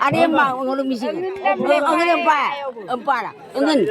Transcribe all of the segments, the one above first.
Ada yang mau ngulung misi. Angin empat lah. Angin.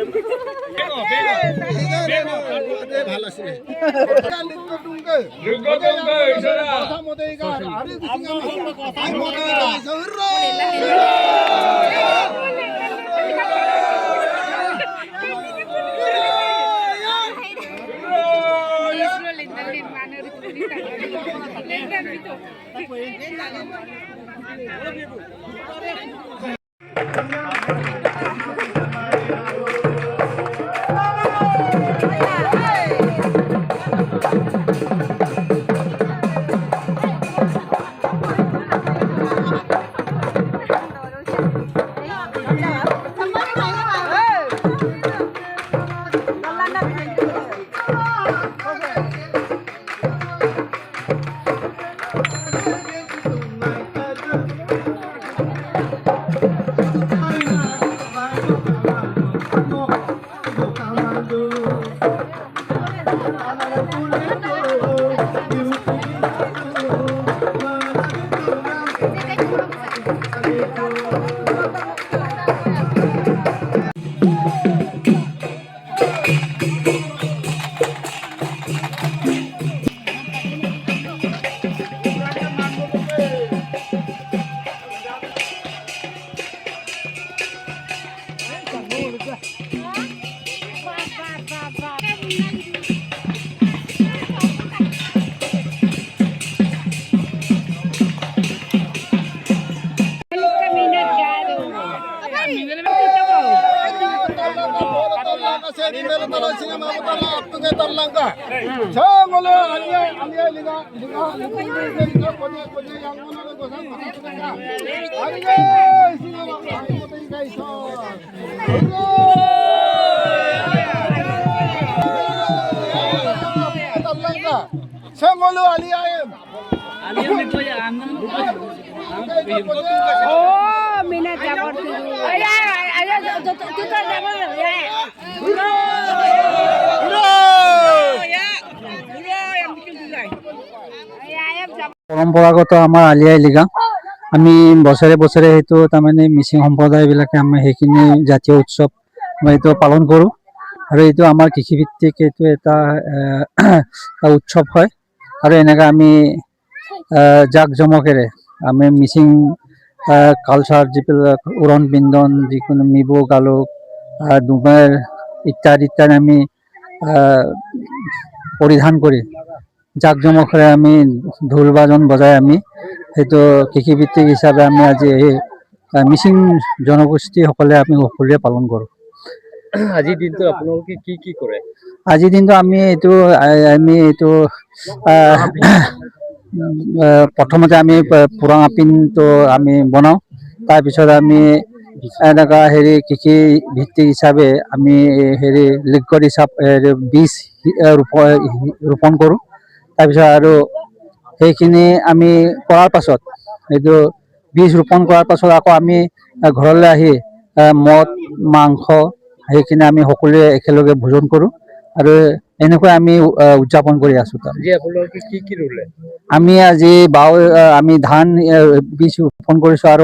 Sengolo aliayem. Aliayem itu ya angin. Oh, minat jamur tu. Ayah, tutar jamur ya. Bro, ya. Bro yang bikin desain. Ayah. পৰম্পৰাগত আমাৰ আলি আই লৃগাং আমি বছৰে বছৰে সেইটো তাৰমানে মিচিং সম্প্ৰদায়বিলাকে আমি সেইখিনি জাতীয় উৎসৱ এইটো পালন কৰোঁ আৰু এইটো আমাৰ কৃষিভিত্তিক এইটো এটা উৎসৱ হয় আৰু এনেকৈ আমি জাক জমকেৰে আমি মিচিং কালচাৰ যিবিলাক উৰণ পিন্ধন যিকোনো মিবো গালোক ডুমেৰ ইত্যাদি আমি পৰিধান কৰি জাক জমকেৰে আমি ঢোল বাজন বজাই আমি সেইটো কৃষিভিত্তিক হিচাপে আমি আজি এই মিচিং জনগোষ্ঠীসকলে আমি সকলোৱে পালন কৰোঁ। আজিৰ দিনটো আপোনালোকে কি কৰে? আজিৰ দিনটো আমি এইটো প্ৰথমতে আমি পুৰাঙা পিনটো আমি বনাওঁ, তাৰপিছত আমি এনেকুৱা কৃষি ভিত্তিক হিচাপে আমি লিকুইড বীজ ৰোপণ কৰোঁ। তাৰপিছত আৰু সেইখিনি আমি কৰাৰ পাছত এইটো বীজ ৰোপণ কৰাৰ পাছত আকৌ আমি ঘৰলৈ আহি মদ মাংস সেইখিনি আমি সকলোৱে একেলগে ভোজন কৰোঁ আৰু এনেকৈ আমি উদযাপন কৰি আছোঁ। আমি আজি আমি ধান বীজ ৰোপণ কৰিছোঁ আৰু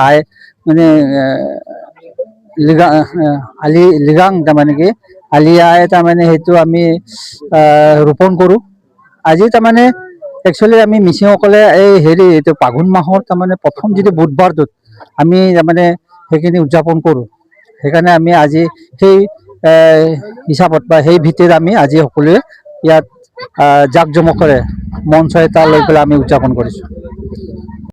আই মানে লিগাং তাৰমানে কি আলি আই তাৰমানে সেইটো আমি ৰোপণ কৰোঁ। আজি তাৰমানে একচুৱেলি আমি মিচিংসকলে এইটো ফাগুন মাহৰ তাৰমানে প্ৰথম যিটো বুধবাৰটোত আমি তাৰমানে সেইখিনি উদযাপন কৰোঁ। সেইকাৰণে আমি আজি সেই হিচাপত বা সেই ভিত্তিত আমি আজি সকলোৱে ইয়াত জাক জমকেৰে মঞ্চ এটা লৈ পেলাই আমি উদযাপন কৰিছোঁ।